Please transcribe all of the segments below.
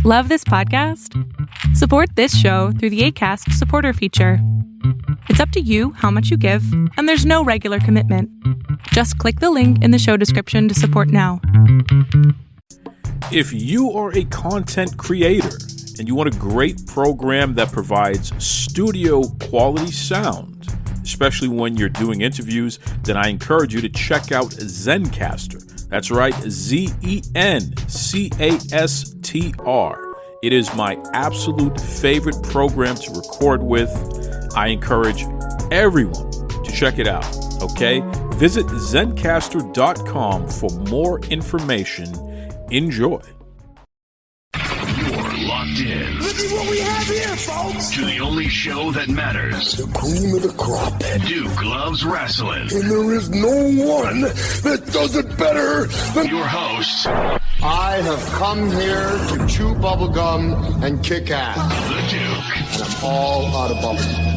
Love this podcast? Support this show through the Acast supporter feature. It's up to you how much you give, and there's no regular commitment. Just click the link in the show description to support now. If you are a content creator and you want a great program that provides studio quality sound, especially when you're doing interviews, then I encourage you to check out Zencastr. That's right, Zencastr. It is my absolute favorite program to record with. I encourage everyone to check it out, okay? Visit Zencastr.com for more information. Enjoy. You're locked in. Look at what we have here, folks. To the only show that matters. The cream of the crop. Duke loves wrestling. And there is no one that does it better than Your host, I have come here to chew bubblegum and kick ass. the Duke. And I'm all out of bubblegum.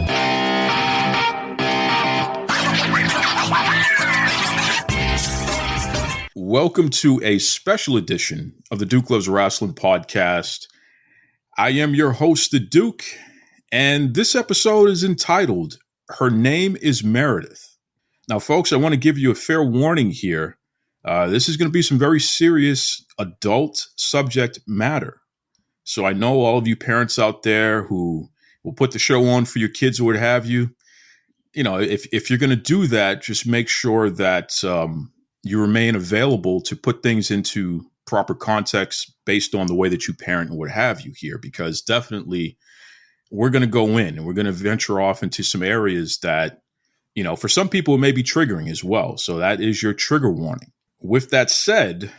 Welcome to a special edition of the Duke Loves Rasslin podcast. I am your host, the Duke, and this episode is entitled, Her Name is Meredith. Now, folks, I want to give you a fair warning here. This is going to be some very serious adult subject matter. So I know all of you parents out there who will put the show on for your kids or what have you. You know, if you're going to do that, just make sure that you remain available to put things into proper context based on the way that you parent and what have you here, because definitely we're going to go in and we're going to venture off into some areas that, you know, for some people it may be triggering as well. So that is your trigger warning. With that said,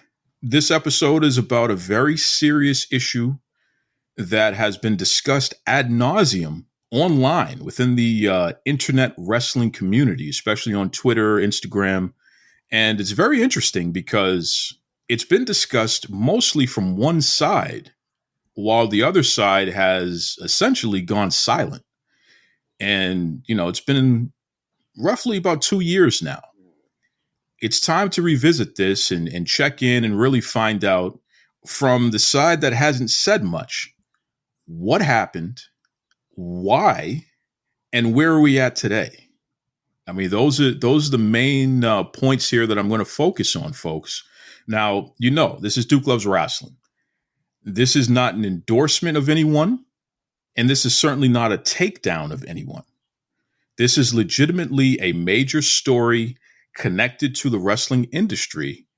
this episode is about a very serious issue that has been discussed ad nauseum online within the internet wrestling community, especially on Twitter, Instagram. And it's very interesting because it's been discussed mostly from one side, while the other side has essentially gone silent. And, you know, it's been roughly about 2 years now. It's time to revisit this and check in and really find out from the side that hasn't said much, what happened, why, and where are we at today? I mean, those are the main points here that I'm going to focus on, folks. Now, you know, this is Duke Loves Rasslin. This is not an endorsement of anyone, and this is certainly not a takedown of anyone. This is legitimately a major story connected to the wrestling industry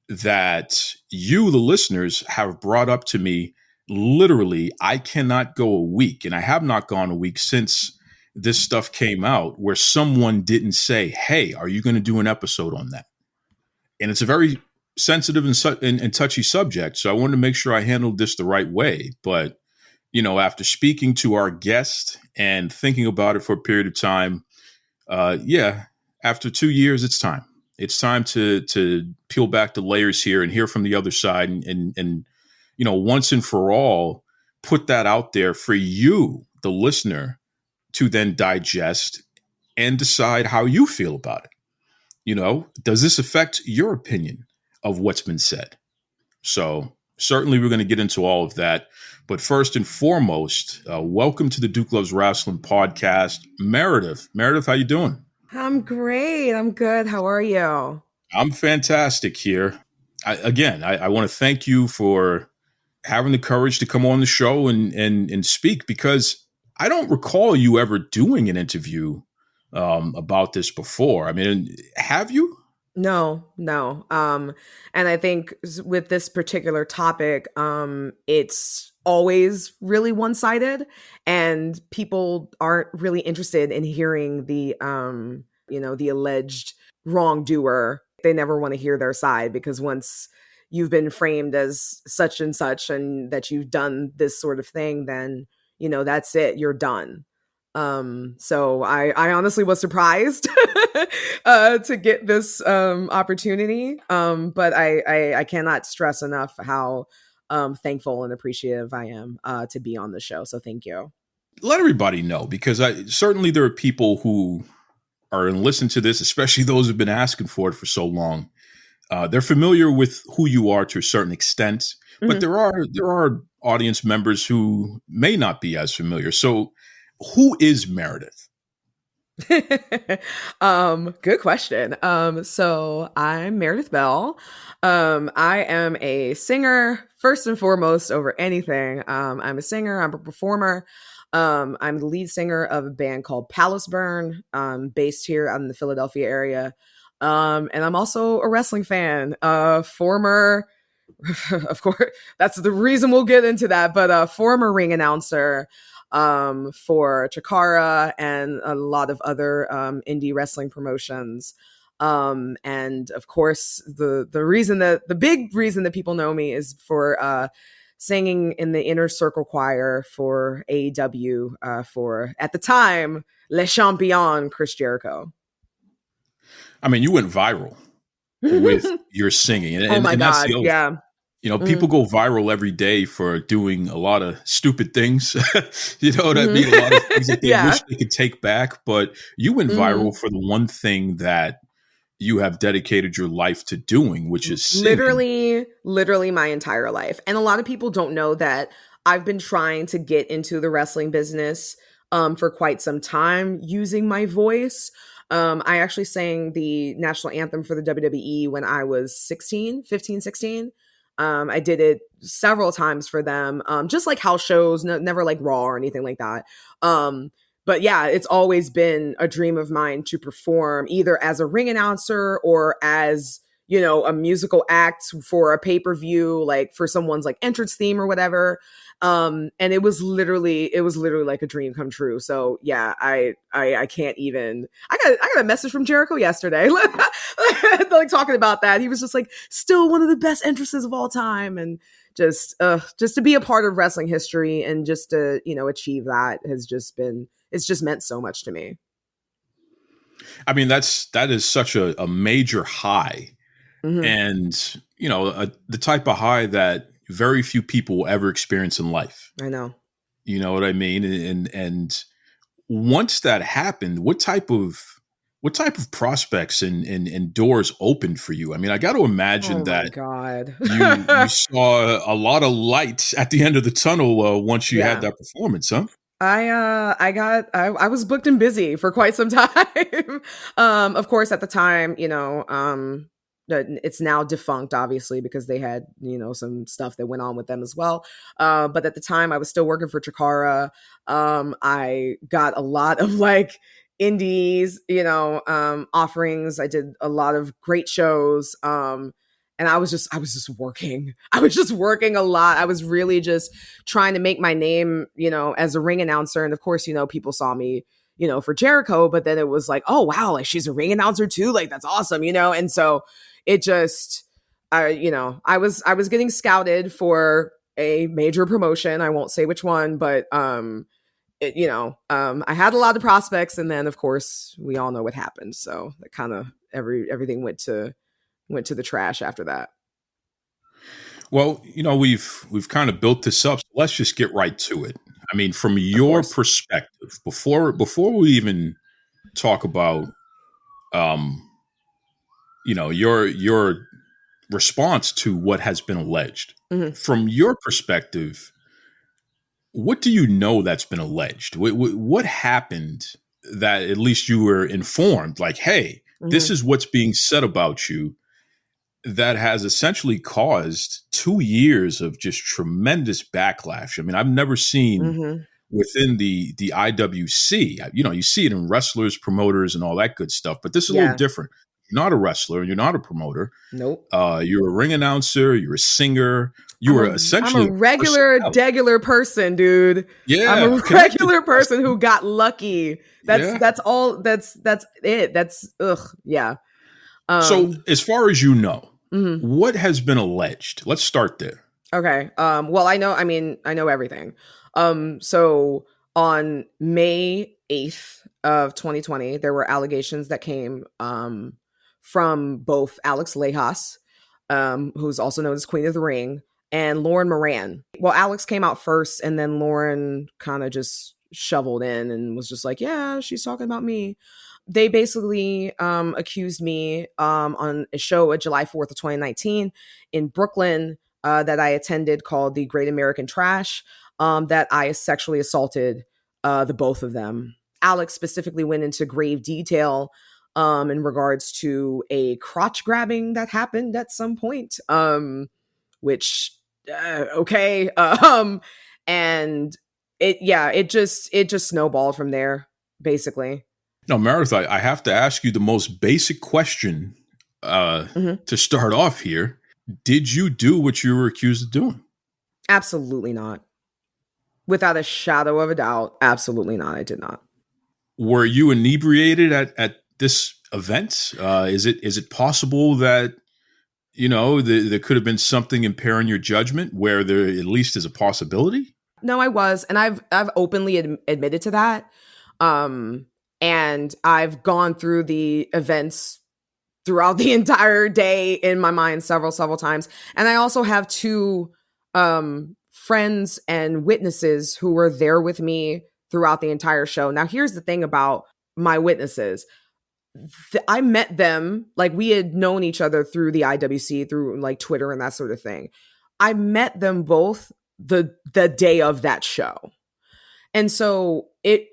that you, the listeners, have brought up to me. Literally, I cannot go a week, and I have not gone a week since this stuff came out where someone didn't say, hey, are you going to do an episode on that? And it's a very sensitive and touchy subject. So I wanted to make sure I handled this the right way. But, you know, after speaking to our guest and thinking about it for a period of time, after 2 years, it's time. It's time to peel back the layers here and hear from the other side and you know, once and for all, put that out there for you, the listener, to then digest and decide how you feel about it. You know, does this affect your opinion of what's been said? So certainly we're going to get into all of that. But first and foremost, welcome to the Duke Loves Rasslin podcast. Meredith, how you doing? I'm great. I'm good. How are you? I'm fantastic here. I want to thank you for having the courage to come on the show and speak, because I don't recall you ever doing an interview about this before. I mean, have you? No. And I think with this particular topic, it's always really one-sided, and people aren't really interested in hearing the alleged wrongdoer. They never want to hear their side, because once you've been framed as such and such and that you've done this sort of thing, then you know, that's it. You're done. So I honestly was surprised to get this opportunity. But I cannot stress enough how thankful and appreciative I am to be on the show. So thank you. Let everybody know, because certainly there are people who are and listen to this, especially those who've been asking for it for so long. They're familiar with who you are to a certain extent, but there are audience members who may not be as familiar. So, who is Meredith? Good question. So I'm Meredith Bell. I am a singer first and foremost over anything. I'm a singer, I'm a performer. I'm the lead singer of a band called Palace Burn, based here out in the Philadelphia area. And I'm also a wrestling fan, former, of course, that's the reason we'll get into that, but a former ring announcer, for Chikara and a lot of other indie wrestling promotions. And of course, the big reason that people know me is for singing in the inner circle choir for AEW, for, at the time, Le Champion Chris Jericho. I mean, you went viral with your singing. Oh my that's God, the other, yeah. People go viral every day for doing a lot of stupid things. You know what I mean? A lot of things that they wish they could take back. But you went viral for the one thing that you have dedicated your life to doing, which is singing. Literally my entire life. And a lot of people don't know that I've been trying to get into the wrestling business for quite some time using my voice. I actually sang the national anthem for the WWE when I was 16. I did it several times for them, just like house shows, never like Raw or anything like that. But yeah, it's always been a dream of mine to perform either as a ring announcer or as, a musical act for a pay-per-view, like for someone's like entrance theme or whatever. And it was literally like a dream come true. So yeah, I can't even, I got a message from Jericho yesterday, like talking about that. He was just like, still one of the best entrances of all time. And just to be a part of wrestling history and just to, achieve that it's just meant so much to me. I mean, that is such a major high. Mm-hmm. And, the type of high that very few people will ever experience in life. I know. You know what I mean? And once that happened, what type of prospects and doors opened for you? I mean, I got to imagine that God. you saw a lot of light at the end of the tunnel once you had that performance, huh? I was booked and busy for quite some time. Of course, at the time, it's now defunct, obviously, because they had, some stuff that went on with them as well. But at the time I was still working for Chikara. I got a lot of like indies, offerings. I did a lot of great shows. And I was just working. I was just working a lot. I was really just trying to make my name, as a ring announcer. And of course, people saw me, for Jericho, but then it was like, oh wow, like she's a ring announcer too. Like that's awesome, And so it just, I was getting scouted for a major promotion. I won't say which one, but, I had a lot of prospects, and then of course we all know what happened. So that kind of everything went to the trash after that. Well, we've kind of built this up. So let's just get right to it. I mean, from your perspective, before we even talk about, your response to what has been alleged, from your perspective, what do you know that's been alleged? What happened that at least you were informed? Like, hey, this is what's being said about you. That has essentially caused 2 years of just tremendous backlash. I mean, I've never seen within the IWC, you see it in wrestlers, promoters, and all that good stuff, but this is a little different. You're not a wrestler. You're not a promoter. Nope. You're a ring announcer. You're a singer. You were essentially I'm a regular person, dude. Yeah. I'm a regular person who got lucky. That's all. That's it. That's yeah. So as far as you know, what has been alleged? Let's start there. Okay. Well, I know everything. So on May 8th of 2020, there were allegations that came from both Alex Lejas, who's also known as Queen of the Ring, and Lauren Moran. Well, Alex came out first, and then Lauren kind of just shoveled in and was just like, yeah, she's talking about me. They basically accused me on a show at July 4th of 2019 in Brooklyn that I attended called the Great American Trash, that I sexually assaulted the both of them. Alex specifically went into grave detail in regards to a crotch grabbing that happened at some point, which okay, and it just snowballed from there, basically. Now, Meredith, I have to ask you the most basic question to start off here. Did you do what you were accused of doing? Absolutely not. Without a shadow of a doubt, absolutely not. I did not. Were you inebriated at this event? Is it possible that, there could have been something impairing your judgment where there at least is a possibility? No, I was. And I've openly admitted to that. And I've gone through the events throughout the entire day in my mind several times. And I also have two friends and witnesses who were there with me throughout the entire show. Now, here's the thing about my witnesses. I met them, like we had known each other through the IWC, through like Twitter and that sort of thing. I met them both the day of that show. And so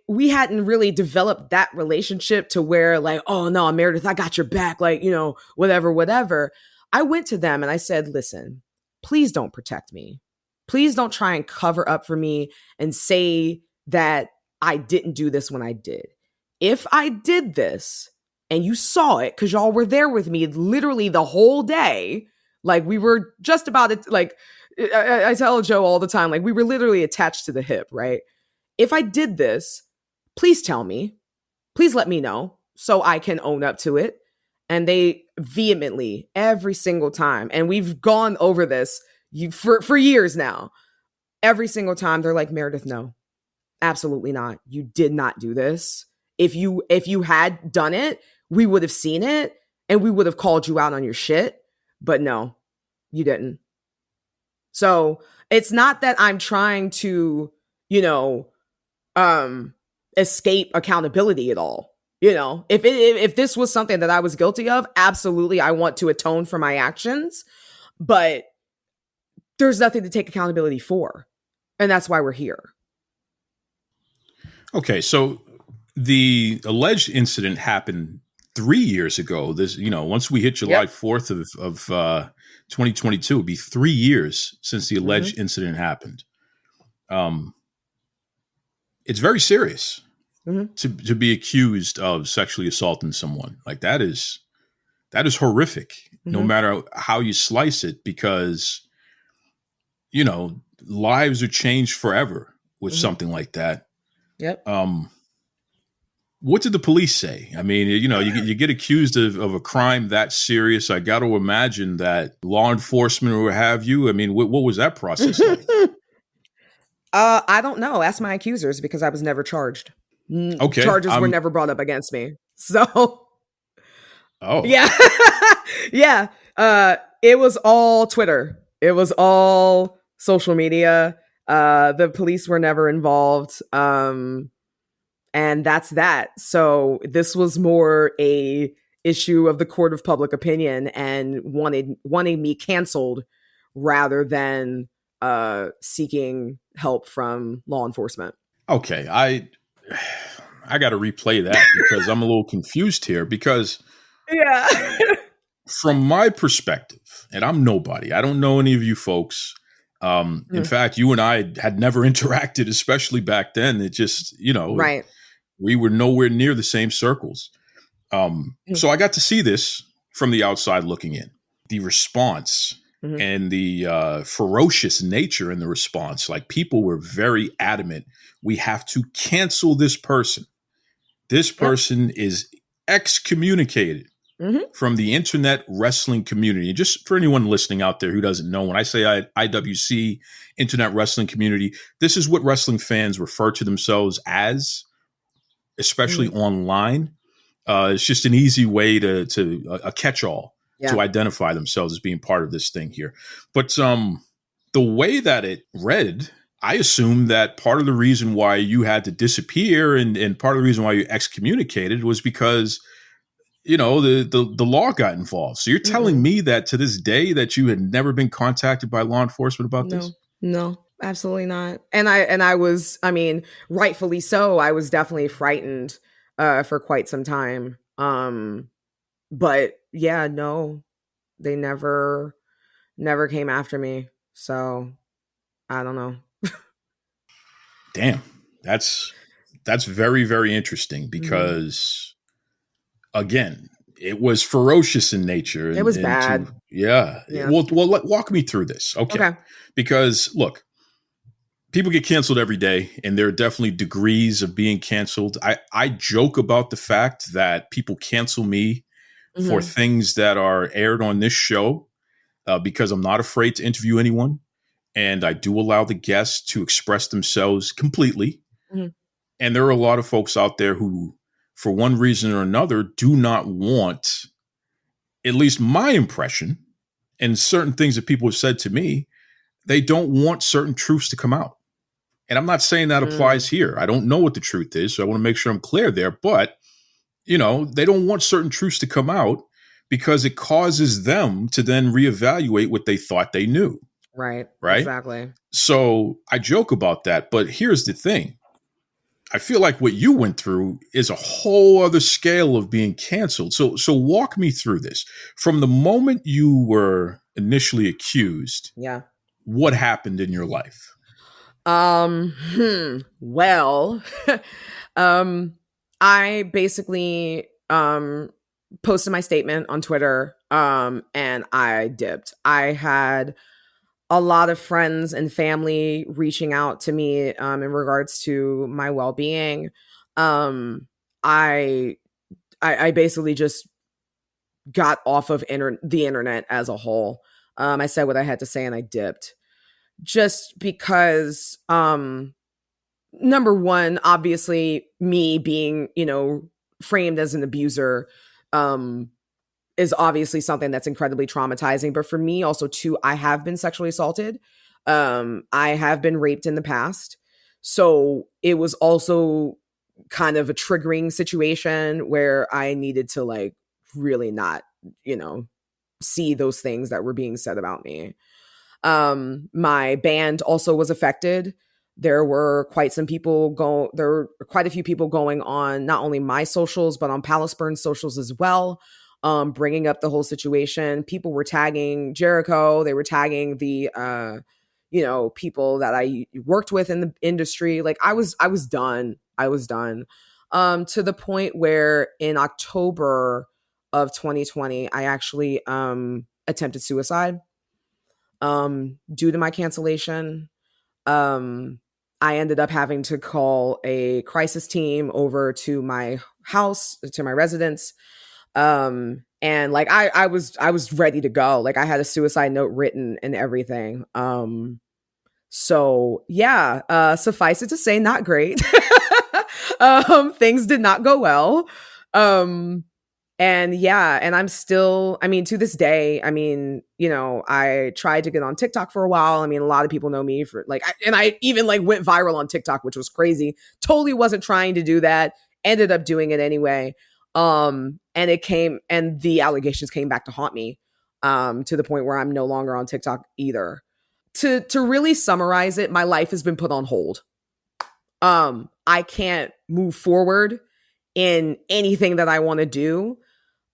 we hadn't really developed that relationship to where like, oh no, Meredith, I got your back. Like, whatever. I went to them and I said, listen, please don't protect me. Please don't try and cover up for me and say that I didn't do this when I did. If I did this and you saw it, because y'all were there with me literally the whole day, like we were just about it. Like I tell Joe all the time, like we were literally attached to the hip, right? If I did this, please tell me. Please let me know so I can own up to it. And they vehemently, every single time, and we've gone over this for years now, every single time they're like, Meredith, no, absolutely not. You did not do this. If you had done it, we would have seen it and we would have called you out on your shit. But no, you didn't. So it's not that I'm trying to, escape accountability at all. If this was something that I was guilty of, absolutely, I want to atone for my actions, but there's nothing to take accountability for. And that's why we're here. Okay. So the alleged incident happened 3 years ago. This, once we hit July 4th of 2022, it'd be 3 years since the alleged incident happened. It's very serious to be accused of sexually assaulting someone. Like that is horrific, no matter how you slice it, because, lives are changed forever with something like that. Yep. What did the police say? I mean, you get accused of a crime that serious. I got to imagine that law enforcement or what have you. I mean, what was that process like? I don't know. Ask my accusers because I was never charged. Okay. Charges were never brought up against me. So. Oh. Yeah. Yeah. It was all Twitter. It was all social media. The police were never involved. And that's that. So this was more a issue of the court of public opinion and wanting me canceled rather than seeking help from law enforcement. Okay, I got to replay that because I'm a little confused here because from my perspective, and I'm nobody, I don't know any of you folks. In fact, you and I had never interacted, especially back then. It just, right. We were nowhere near the same circles. So I got to see this from the outside looking in. The response and the ferocious nature in the response, like people were very adamant. We have to cancel this person. This person is excommunicated from the internet wrestling community. And just for anyone listening out there who doesn't know, when I say IWC, internet wrestling community, this is what wrestling fans refer to themselves as, especially online. It's just an easy way to a catch-all to identify themselves as being part of this thing here. But the way that it read, I assumed that part of the reason why you had to disappear and part of the reason why you excommunicated was because the law got involved. So you're telling me that to this day that you had never been contacted by law enforcement about this? No, absolutely not. And I was, I mean, rightfully so. I was definitely frightened for quite some time. But yeah, no, they never came after me. So I don't know. Damn. That's very, very interesting because again, it was ferocious in nature. It was bad. Yeah. Well, walk me through this. Okay. Because look, people get canceled every day, and there are definitely degrees of being canceled. I joke about the fact that people cancel me for things that are aired on this show because I'm not afraid to interview anyone, and I do allow the guests to express themselves completely. And there are a lot of folks out there who, for one reason or another, do not want, at least my impression, and certain things that people have said to me, they don't want certain truths to come out. And I'm not saying that applies here. I don't know what the truth is, so I want to make sure I'm clear there. But, they don't want certain truths to come out because it causes them to then reevaluate what they thought they knew. Right. Exactly. So I joke about that. But here's the thing. I feel like what you went through is a whole other scale of being canceled. So walk me through this. From the moment you were initially accused, what happened in your life? Well, I basically posted my statement on Twitter and I dipped. I had a lot of friends and family reaching out to me in regards to my well-being. I basically just got off of the internet as a whole. I said what I had to say and I dipped. Just because, number one, obviously me being, framed as an abuser, is obviously something that's incredibly traumatizing. But for me also too, I have been sexually assaulted. I have been raped in the past. So it was also kind of a triggering situation where I needed to really not, see those things that were being said about me. My band also was affected. There were quite a few people going on not only my socials, but on Palace Burns socials as well, bringing up the whole situation. People were tagging Jericho. They were tagging the, people that I worked with in the industry. Like I was done. To the point where in October of 2020, I actually, attempted suicide. Due to my cancellation, I ended up having to call a crisis team over to my house, to my residence. And I was ready to go. Like I had a suicide note written and everything. So yeah, suffice it to say, not great. Things did not go well. And yeah, and I'm still, to this day, I tried to get on TikTok for a while. A lot of people know me for I even went viral on TikTok, which was crazy. Totally wasn't trying to do that. Ended up doing it anyway. And the allegations came back to haunt me, to the point where I'm no longer on TikTok either. To really summarize it, my life has been put on hold. I can't move forward in anything that I want to do.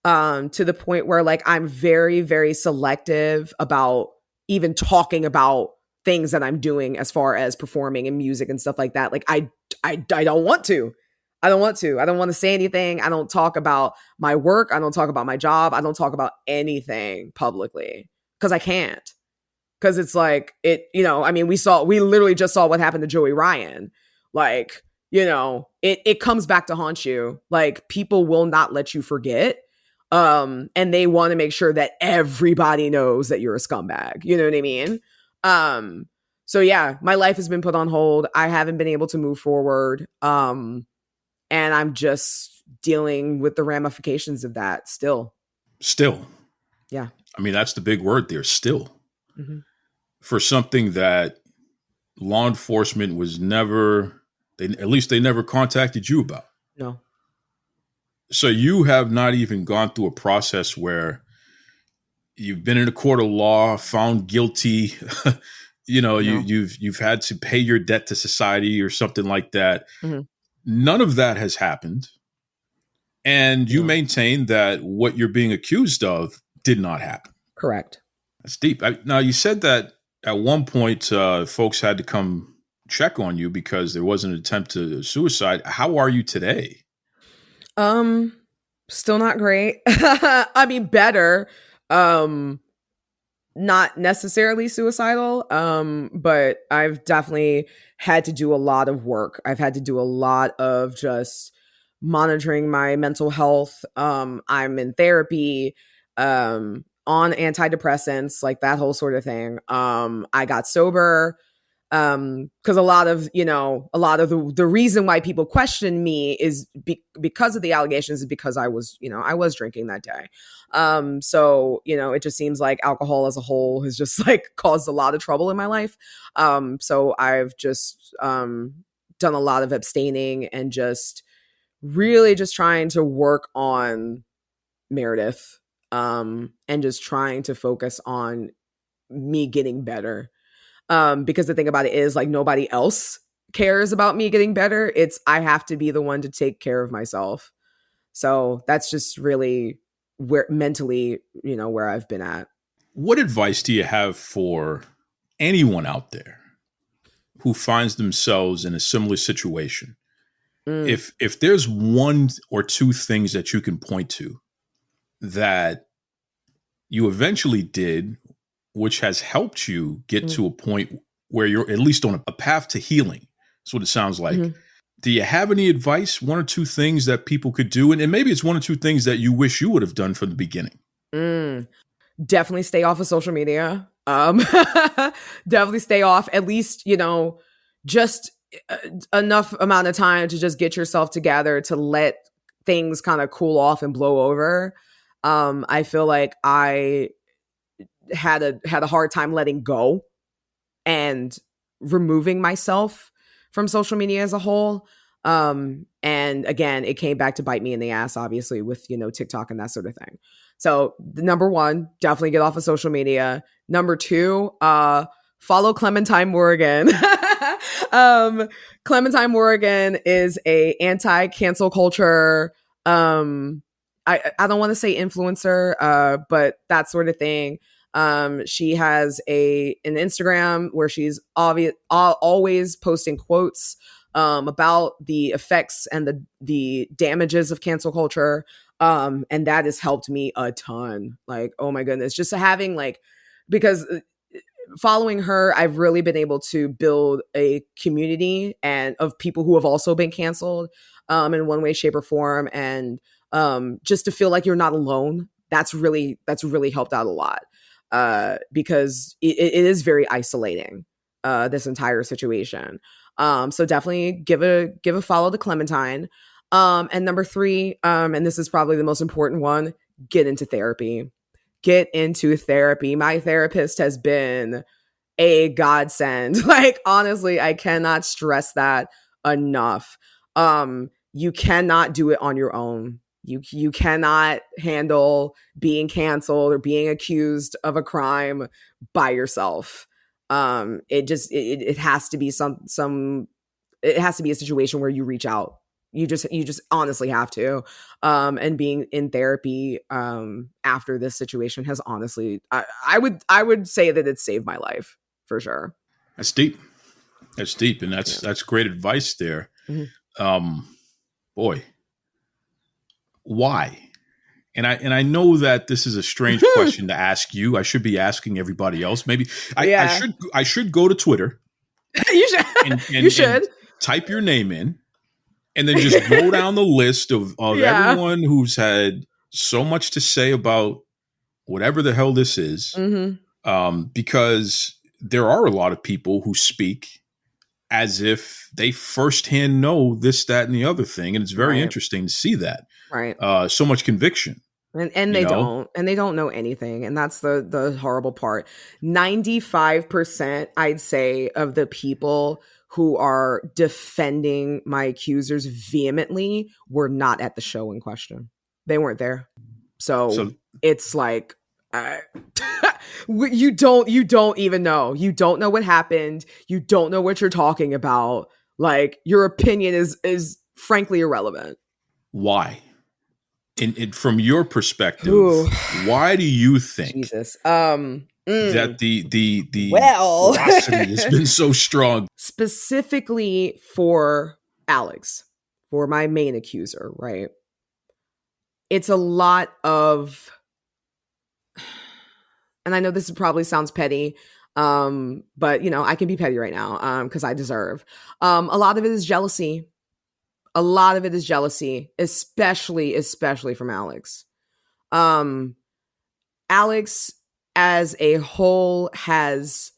To the point where I'm very, very selective about even talking about things that I'm doing as far as performing in music and stuff like that. I don't want to. I don't want to say anything. I don't talk about my work. I don't talk about my job. I don't talk about anything publicly because I can't. Because it's we literally just saw what happened to Joey Ryan. It comes back to haunt you. People will not let you forget. And they want to make sure that everybody knows that you're a scumbag. You know what I mean? So yeah, my life has been put on hold. I haven't been able to move forward. And I'm just dealing with the ramifications of that still. Yeah. That's the big word there, still. Mm-hmm. For something that law enforcement was never, they never contacted you about. No. So you have not even gone through a process where you've been in a court of law, found guilty. No. You've had to pay your debt to society or something like that. Mm-hmm. None of that has happened. And you No. maintain that what you're being accused of did not happen. Correct. That's deep. Now, you said that at one point, folks had to come check on you because there was an attempt to suicide. How are you today? Still not great. I mean, better. Not necessarily suicidal. But I've definitely had to do a lot of work. I've had to do a lot of just monitoring my mental health. I'm in therapy, on antidepressants, like that whole sort of thing. I got sober. Because a lot of the reason why people question me is because of the allegations, is because I was drinking that day. So it just seems like alcohol as a whole has just like caused a lot of trouble in my life. So I've just done a lot of abstaining and just really just trying to work on Meredith, and just trying to focus on me getting better. Because the thing about it is, like, nobody else cares about me getting better. I have to be the one to take care of myself. So that's just really where mentally, where I've been at. What advice do you have for anyone out there who finds themselves in a similar situation? If there's one or two things that you can point to that you eventually did, which has helped you get to a point where you're at least on a path to healing. That's what it sounds like. Mm-hmm. Do you have any advice, one or two things that people could do? And maybe it's one or two things that you wish you would have done from the beginning. Definitely stay off of social media. Definitely stay off, at least, just enough amount of time to just get yourself together to let things kind of cool off and blow over. I feel like I had a hard time letting go and removing myself from social media as a whole. And again, it came back to bite me in the ass, obviously, with, TikTok and that sort of thing. So number one, definitely get off of social media. Number two, follow Clementine Morgan. Clementine Morgan is a anti-cancel culture. I don't want to say influencer, but that sort of thing. She has an Instagram where she's always posting quotes about the effects and the damages of cancel culture. And that has helped me a ton. Like, oh my goodness, just having because following her, I've really been able to build a community and of people who have also been canceled in one way, shape, or form. And just to feel like you're not alone. That's really helped out a lot. Because it is very isolating, this entire situation. So definitely give a follow to Clementine. And number three, and this is probably the most important one, get into therapy. Get into therapy. My therapist has been a godsend. Like, honestly, I cannot stress that enough. You cannot do it on your own. You cannot handle being canceled or being accused of a crime by yourself. It has to be it has to be a situation where you reach out. You just honestly have to. And being in therapy after this situation has honestly, I would say that it saved my life for sure. That's deep. And that's great advice there. Mm-hmm. Boy. Why? And I know that this is a strange question to ask you. I should be asking everybody else. Maybe I should go to Twitter. You should. You should and type your name in, and then just go down the list of everyone who's had so much to say about whatever the hell this is. Mm-hmm. Because there are a lot of people who speak as if they firsthand know this, that, and the other thing. And it's very interesting to see that. Right. So much conviction. And they don't know anything. And that's the horrible part. 95%, I'd say, of the people who are defending my accusers vehemently were not at the show in question. They weren't there. So it's like, you don't even know. You don't know what happened. You don't know what you're talking about. Like, your opinion is frankly irrelevant. Why? From your perspective, Ooh. why do you think Jesus. that the well veracity has been so strong? Specifically for Alex, for my main accuser, right? It's a lot of, and I know this probably sounds petty, but I can be petty right now because I deserve. A lot of it is jealousy. A lot of it is jealousy, especially from Alex. Alex as a whole has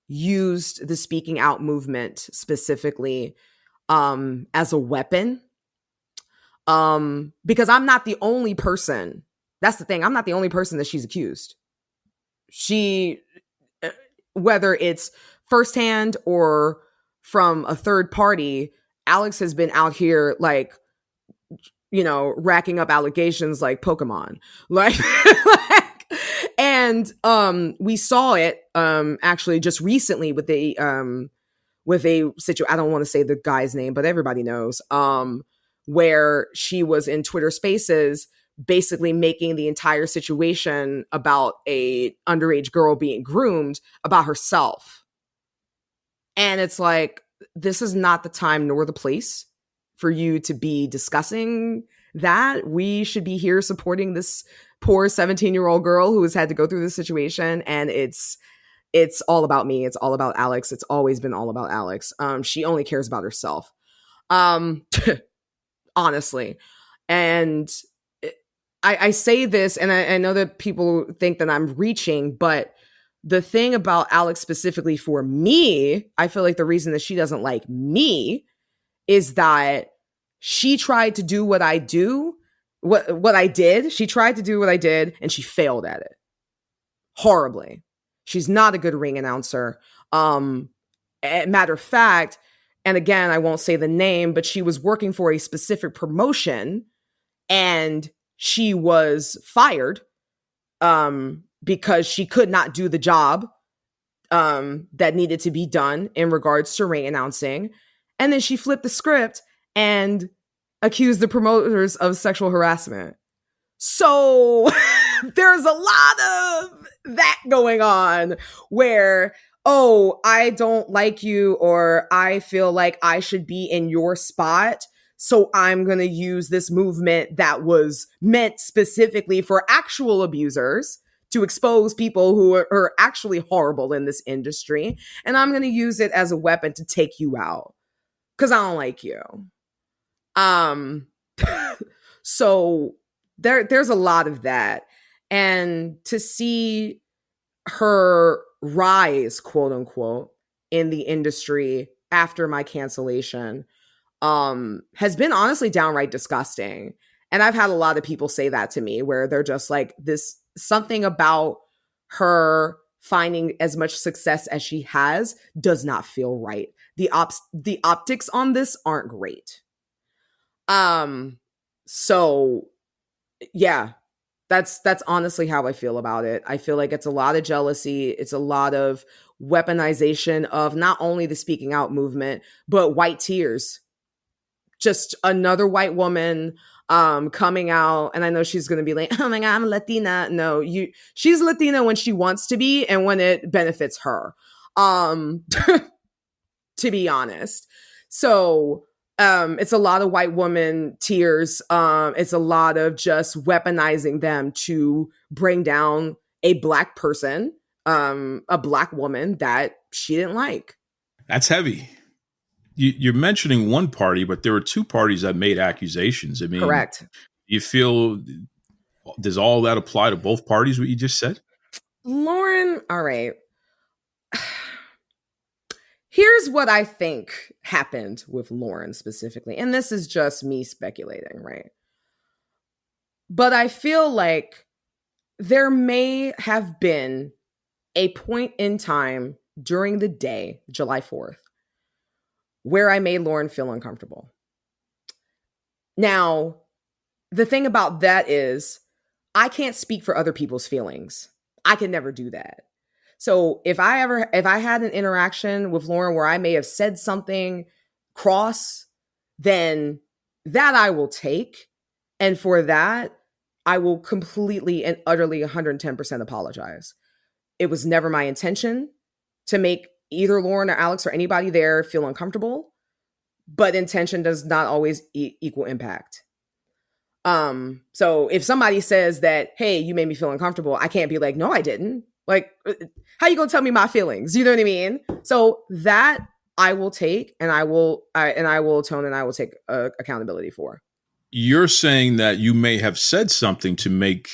used the speaking out movement specifically as a weapon. Because I'm not the only person. That's the thing. I'm not the only person that she's accused. She, whether it's firsthand or from a third party, Alex has been out here like, racking up allegations like Pokemon. And we saw it actually just recently with a situation. I don't want to say the guy's name, but everybody knows. Where she was in Twitter Spaces, basically making the entire situation about a underage girl being groomed about herself. And it's like, this is not the time nor the place for you to be discussing that. We should be here supporting this poor 17-year-old girl who has had to go through this situation. And it's all about me. It's all about Alex. It's always been all about Alex. She only cares about herself. Honestly. And I say this, and I know that people think that I'm reaching, but the thing about Alex specifically for me, I feel like the reason that she doesn't like me is that she tried to do what I did. She tried to do what I did, and she failed at it horribly. She's not a good ring announcer. Matter of fact, and again, I won't say the name, but she was working for a specific promotion and she was fired because she could not do the job that needed to be done in regards to ring announcing. And then she flipped the script and accused the promoters of sexual harassment. So there's a lot of that going on where, oh, I don't like you, or I feel like I should be in your spot, so I'm going to use this movement that was meant specifically for actual abusers to expose people who are actually horrible in this industry, and I'm going to use it as a weapon to take you out because I don't like you. So there's a lot of that, and to see her rise, quote unquote, in the industry after my cancellation has been honestly downright disgusting. And I've had a lot of people say that to me, where they're just like, this something about her finding as much success as she has does not feel right. The optics on this aren't great. So yeah, that's honestly how I feel about it. I feel like it's a lot of jealousy. It's a lot of weaponization of not only the speaking out movement, but white tears. Just another white woman coming out. And I know she's going to be like, oh my God, I'm Latina. No, she's Latina when she wants to be and when it benefits her, to be honest. So it's a lot of white woman tears. It's a lot of just weaponizing them to bring down a black person, a black woman that she didn't like. That's heavy. You're mentioning one party, but there were two parties that made accusations. I mean, correct. You feel, does all that apply to both parties, what you just said? Lauren, all right. Here's what I think happened with Lauren specifically. And this is just me speculating, right? But I feel like there may have been a point in time during the day, July 4th, where I made Lauren feel uncomfortable. Now, the thing about that is I can't speak for other people's feelings. I can never do that. So if I had an interaction with Lauren where I may have said something cross, then that I will take. And for that, I will completely and utterly 110% apologize. It was never my intention to make either Lauren or Alex or anybody there feel uncomfortable, but intention does not always equal impact. So if somebody says that, hey, you made me feel uncomfortable, I can't be like, no, I didn't. Like, how you gonna tell me my feelings? You know what I mean? So that I will take, and I will atone, and I will take accountability for. You're saying that you may have said something to make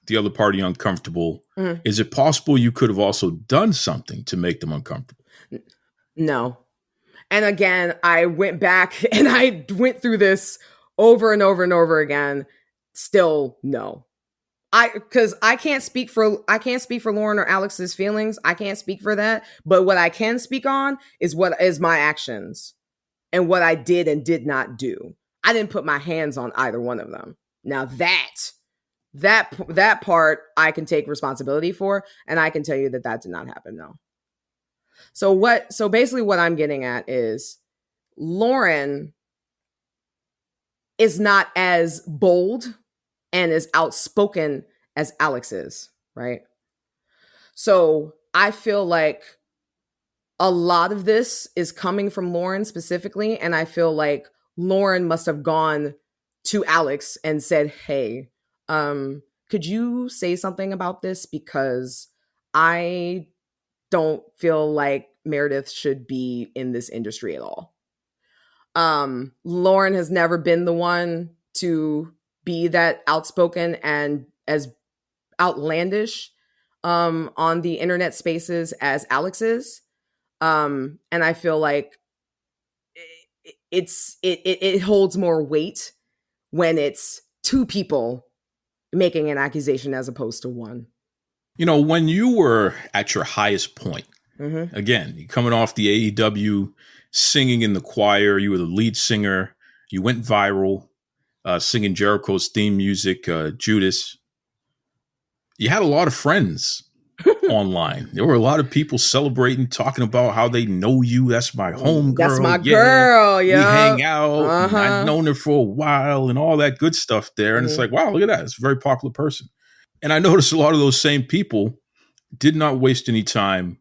the other party uncomfortable. Mm-hmm. Is it possible you could have also done something to make them uncomfortable? No. And again, I went back and I went through this over and over and over again. Still no. Because I can't speak for Lauren or Alex's feelings. I can't speak for that. But what I can speak on is what is my actions and what I did and did not do. I didn't put my hands on either one of them. Now that part I can take responsibility for, and I can tell you that did not happen. No. So basically what I'm getting at is Lauren is not as bold and as outspoken as Alex is, right? So I feel like a lot of this is coming from Lauren specifically, and I feel like Lauren must have gone to Alex and said, hey, could you say something about this? Because I don't feel like Meredith should be in this industry at all. Lauren has never been the one to be that outspoken and as outlandish on the internet spaces as Alex is. And I feel like it holds more weight when it's two people making an accusation as opposed to one. You know, when you were at your highest point, mm-hmm. Again, you're coming off the AEW, singing in the choir, you were the lead singer, you went viral, singing Jericho's theme music, Judas. You had a lot of friends online. There were a lot of people celebrating, talking about how they know you. That's my home girl. That's my girl. Yeah. We hang out. Uh-huh. I've known her for a while and all that good stuff there. And It's like, wow, look at that. It's a very popular person. And I noticed a lot of those same people did not waste any time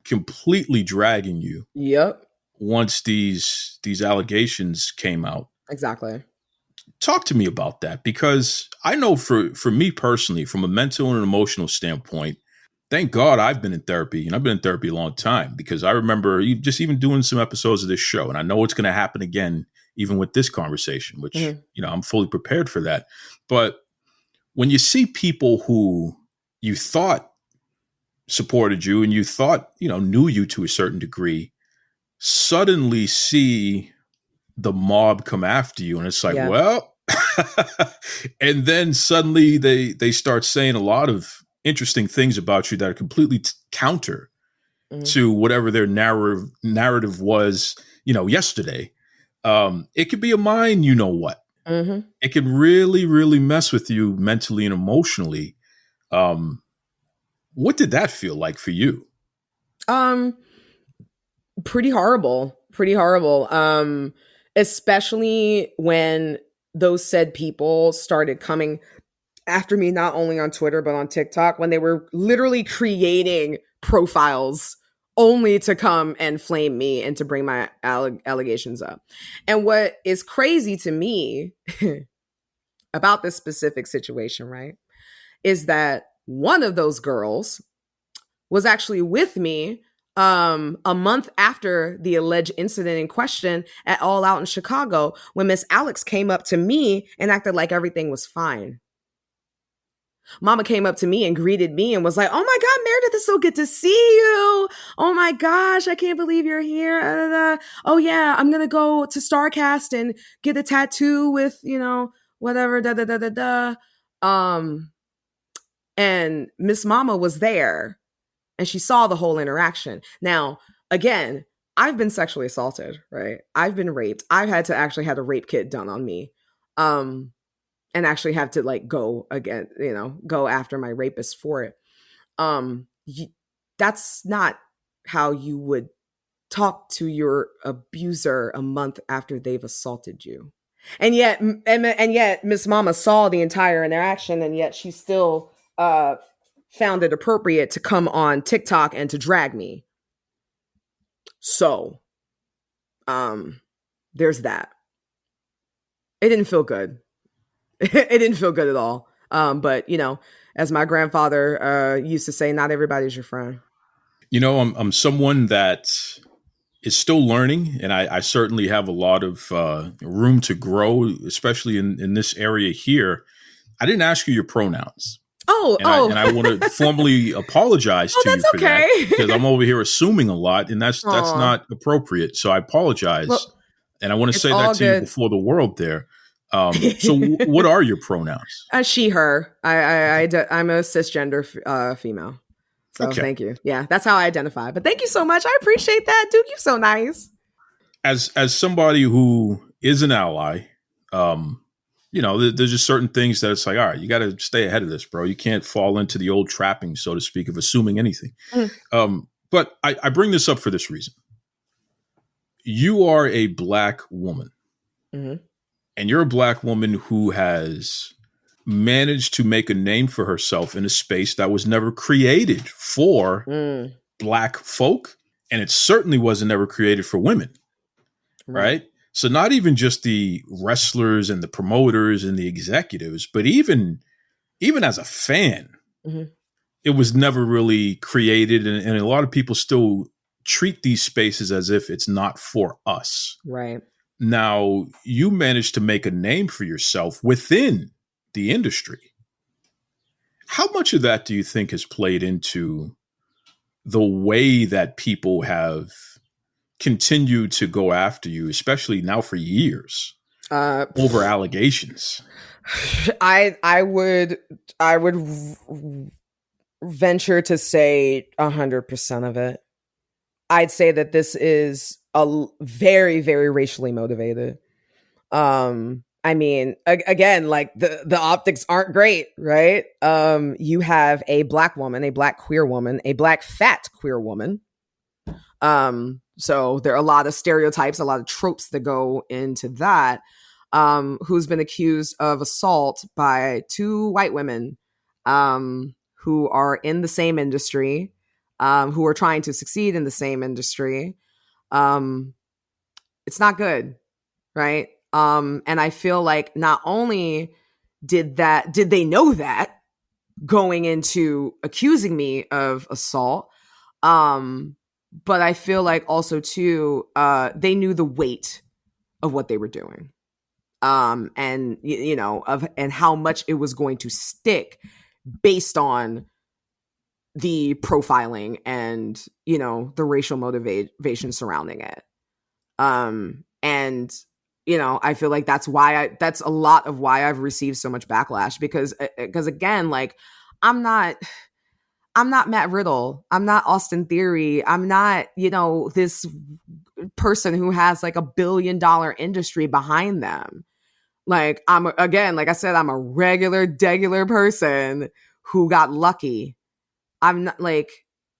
completely dragging you. Yep. Once these allegations came out. Exactly. Talk to me about that, because I know for me personally, from a mental and an emotional standpoint, thank God I've been in therapy, and I've been in therapy a long time, because I remember even doing some episodes of this show, and I know it's going to happen again, even with this conversation, which, mm-hmm. I'm fully prepared for that. But when you see people who you thought supported you and you thought, knew you to a certain degree, suddenly see the mob come after you, and it's like, yeah. Well, and then suddenly they start saying a lot of interesting things about you that are completely counter mm-hmm. to whatever their narrative was, yesterday. It could be a mind, what. Mm-hmm. It can really, really mess with you mentally and emotionally. What did that feel like for you? Pretty horrible. Especially when those said people started coming after me, not only on Twitter, but on TikTok, when they were literally creating profiles only to come and flame me and to bring my allegations up. And what is crazy to me about this specific situation, right, is that one of those girls was actually with me a month after the alleged incident in question at All Out in Chicago, when Miss Alex came up to me and acted like everything was fine. Mama came up to me and greeted me and was like, "Oh my God, Meredith, it's so good to see you. Oh my gosh, I can't believe you're here. Oh yeah, I'm going to go to StarCast and get a tattoo with, whatever, and Miss Mama was there and she saw the whole interaction. Now, again, I've been sexually assaulted, right? I've been raped. I've had to actually had a rape kit done on me. Um, and actually have to like go again, go after my rapist for it. You, that's not how you would talk to your abuser a month after they've assaulted you. And yet Miss Mama saw the entire interaction, and yet she still found it appropriate to come on TikTok and to drag me. So, there's that. It didn't feel good. It didn't feel good at all. But as my grandfather used to say, not everybody's your friend. I'm someone that is still learning, and I certainly have a lot of room to grow, especially in this area here. I didn't ask you your pronouns. And I want to formally apologize to you for that, because I'm over here assuming a lot, and that's not appropriate. So I apologize, and I want to say that to you before the world there. So what are your pronouns? She, her. I'm a cisgender female. So Thank you. Yeah, that's how I identify. But thank you so much. I appreciate that, Duke. You're so nice. As somebody who is an ally, there's just certain things that it's like, all right, you got to stay ahead of this, bro. You can't fall into the old trappings, so to speak, of assuming anything. But I bring this up for this reason. You are a Black woman, and you're a Black woman who has managed to make a name for herself in a space that was never created for Black folk. And it certainly wasn't ever created for women. Right? So not even just the wrestlers and the promoters and the executives, but even as a fan, it was never really created. And a lot of people still treat these spaces as if it's not for us. Right. Now, you managed to make a name for yourself within the industry. How much of that do you think has played into the way that people have continued to go after you, especially now for years, over allegations? I would venture to say 100% of it. I'd say that this is a very, very racially motivated. I mean, again, like the optics aren't great, right? You have a Black woman, a Black queer woman, a Black fat queer woman. So there are a lot of stereotypes, a lot of tropes that go into that, who's been accused of assault by two white women, who are in the same industry, who are trying to succeed in the same industry. It's not good, right? And I feel like not only did they know that going into accusing me of assault, but I feel like also too, they knew the weight of what they were doing, and and how much it was going to stick based on the profiling and the racial motivation surrounding it. And I feel like that's a lot of why I've received so much backlash, because again, like I'm not Matt Riddle. I'm not Austin Theory. I'm not, this person who has like $1 billion industry behind them. Like like I said, I'm a regular, degular person who got lucky. I'm not like,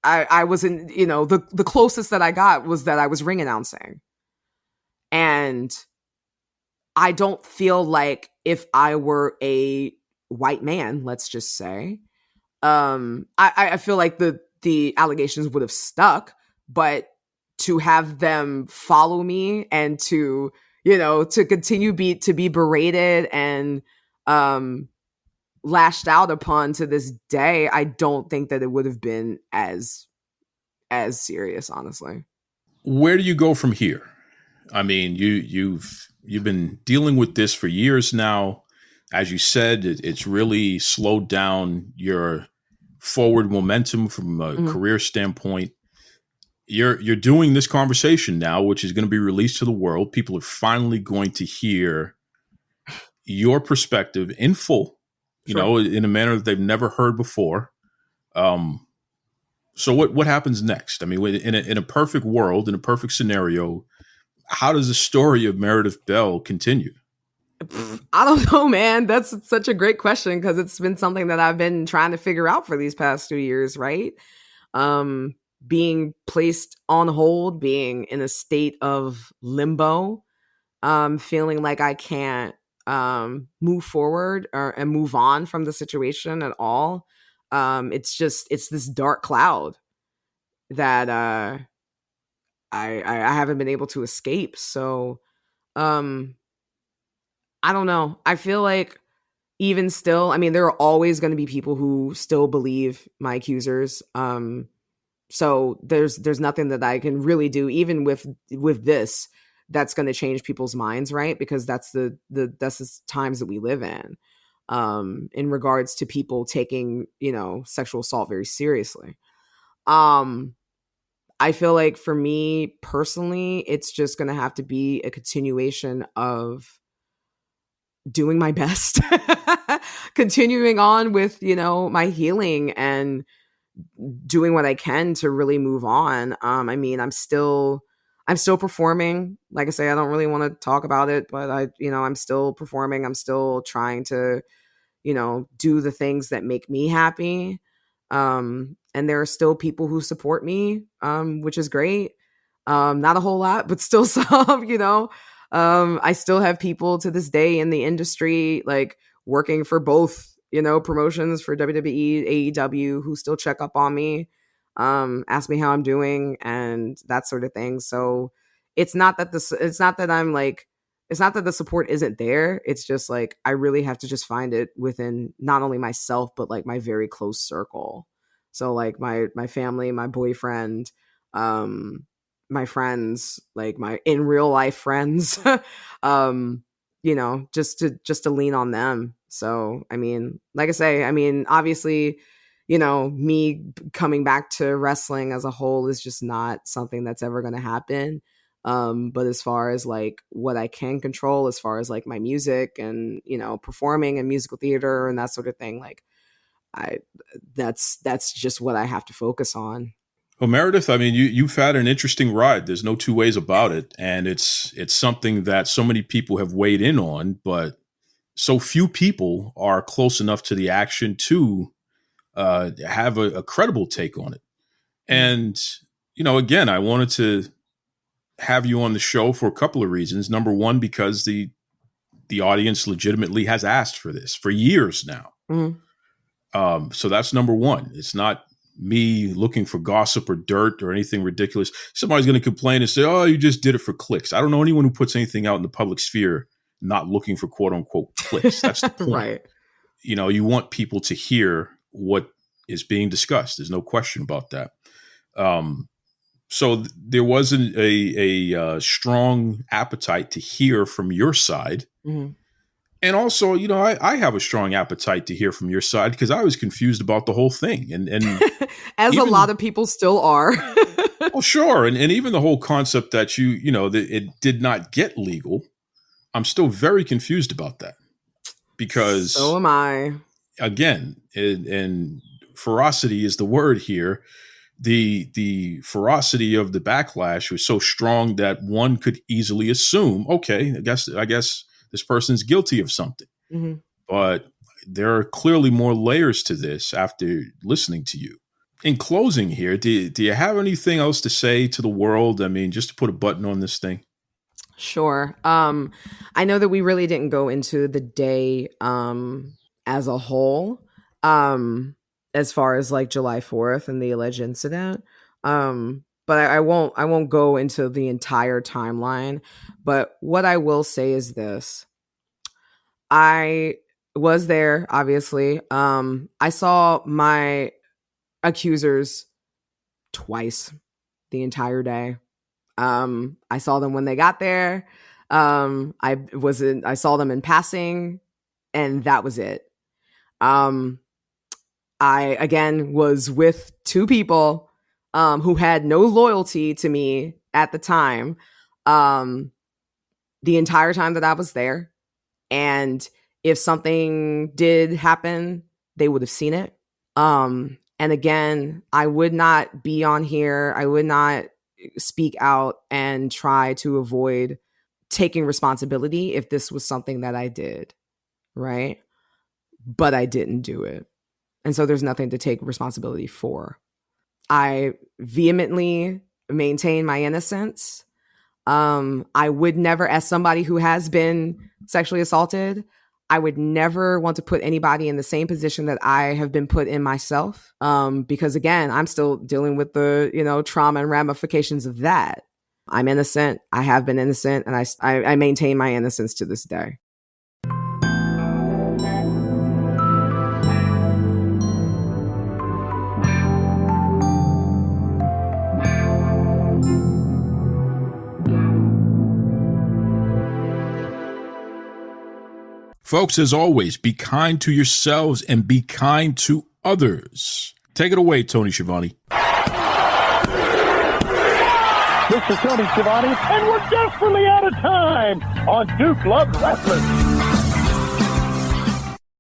I wasn't, the closest that I got was that I was ring announcing. And I don't feel like if I were a white man, let's just say, I feel like the allegations would have stuck, but to have them follow me and to continue to be berated and lashed out upon to this day, I don't think that it would have been as serious, honestly. Where do you go from here? I mean, you've been dealing with this for years now. As you said, it's really slowed down your forward momentum from a career standpoint. You're doing this conversation now, which is going to be released to the world. People are finally going to hear your perspective in full, in a manner that they've never heard before. So what happens next? I mean, in a perfect world, in a perfect scenario, how does the story of Meredith Bell continue? I don't know, man. That's such a great question because it's been something that I've been trying to figure out for these past 2 years, right? Um, being placed on hold, being in a state of limbo, feeling like I can't move forward and move on from the situation at all. It's this dark cloud that I haven't been able to escape. So um, I don't know. I feel like even still, I mean, there are always going to be people who still believe my accusers. So there's nothing that I can really do, even with this, that's going to change people's minds, right? Because that's that's the times that we live in regards to people taking, sexual assault very seriously. I feel like for me personally, it's just going to have to be a continuation of doing my best, continuing on with, my healing and doing what I can to really move on. I mean, I'm still performing. Like I say, I don't really want to talk about it, but I'm still performing. I'm still trying to, do the things that make me happy. And there are still people who support me, which is great. Not a whole lot, but still some, I still have people to this day in the industry, like working for both, promotions for WWE, AEW, who still check up on me, ask me how I'm doing and that sort of thing. So it's not that it's not that the support isn't there. It's just like, I really have to just find it within not only myself, but like my very close circle. So like my family, my boyfriend, my friends, like my in real life friends, just to lean on them. So, I mean, like I say, I mean, obviously, me coming back to wrestling as a whole is just not something that's ever going to happen. But as far as like what I can control, as far as like my music and, performing and musical theater and that sort of thing, like that's just what I have to focus on. Well, Meredith, I mean, you've had an interesting ride. There's no two ways about it, and it's something that so many people have weighed in on, but so few people are close enough to the action to have a credible take on it. And again, I wanted to have you on the show for a couple of reasons. Number one, because the audience legitimately has asked for this for years now. Mm-hmm. So that's number one. It's not me looking for gossip or dirt or anything ridiculous. Somebody's going to complain and say, oh, you just did it for clicks. I don't know anyone who puts anything out in the public sphere not looking for quote unquote clicks. That's the point. Right. You want people to hear what is being discussed. There's no question about that. So there wasn't a strong appetite to hear from your side. Mm-hmm. And also, I have a strong appetite to hear from your side because I was confused about the whole thing. And as even, a lot of people still are. Well, sure. And even the whole concept that that it did not get legal. I'm still very confused about that because so am I. Again, and ferocity is the word here. The ferocity of the backlash was so strong that one could easily assume, okay, I guess this person's guilty of something. Mm-hmm. But there are clearly more layers to this after listening to you. In closing here, do you have anything else to say to the world? I mean, just to put a button on this thing. Sure. I know that we really didn't go into the day as a whole, as far as like July 4th and the alleged incident. But I won't go into the entire timeline. But what I will say is this. I was there, obviously. I saw my accusers twice the entire day. I saw them when they got there. I saw them in passing, and that was it. I again was with two people who had no loyalty to me at the time, the entire time that I was there. And if something did happen, they would have seen it. And again, I would not be on here. I would not speak out and try to avoid taking responsibility if this was something that I did, right? But I didn't do it. And so there's nothing to take responsibility for. I vehemently maintain my innocence. I would never, as somebody who has been sexually assaulted, I would never want to put anybody in the same position that I have been put in myself. Because again, I'm still dealing with the, trauma and ramifications of that. I'm innocent. I have been innocent, and I maintain my innocence to this day. Folks, as always, be kind to yourselves and be kind to others. Take it away, Tony Schiavone. This is Tony Schiavone, and we're desperately out of time on Duke Loves Wrestling.